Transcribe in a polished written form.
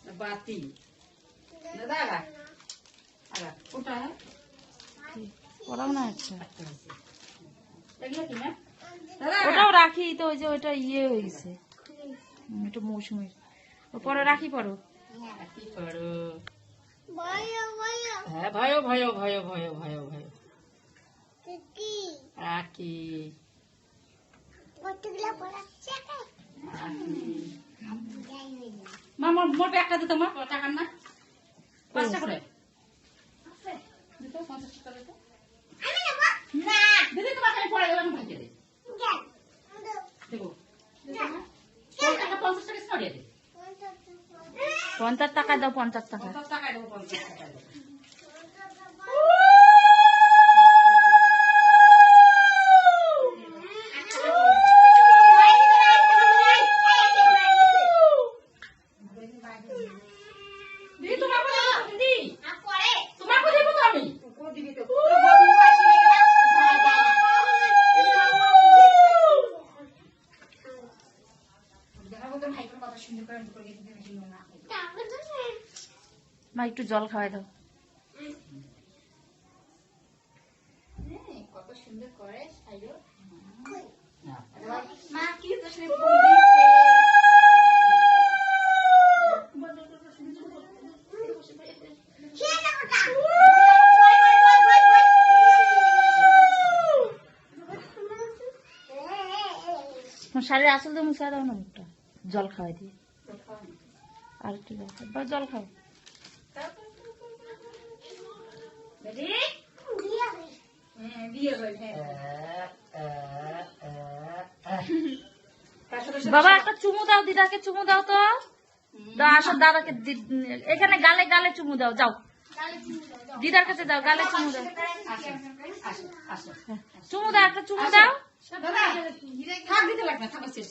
बाती दादा आगा कोटा है ওরাও না আচ্ছা এগুলো কি না ওটাও রাখি তো ওই যে ওইটা ইয়ে হয়েছে একটু মৌসুমীর পরে রাখি পরো কি করো হ্যাঁ भयो भयो भयो भयो भयो भयो রাখি মামা মোর ব্যাগটা দিতো মা টাকা না 5 টাকা করে দিতো 50 টাকা দিতো না দিদি তোমার কাছে পড়ে গেল আমি ভাঙিয়ে দে দেখো 50 টাকা সরিয়ে দে 50 টাকা দাও 50 টাকা 50 টাকা দেবো 50 টাকা দেবো দিদি তোমাকে দেবো দিদি তোমাকে দেবো তো আমি দিবি তো মা একটু জল খাওয়াই দাও কত সুন্দর করে সাইডো মা কি তো সে শাড়ির আসল দিয়ে মুছে দাও না মুখটা জল খাওয়াই দিয়ে আর একটু জল খাও বা জল খাও বাবা একটা চুমু দাও দিদাকে চুমু দাও তো দাও আসো দাদাকে এখানে গালে গালে চুমু দাও যাও দিদার কাছে দাও গালে চুমু দাও চুমু দাও একটা চুমু দাও দাদা থাক দিতে লাগবে থাক শেষ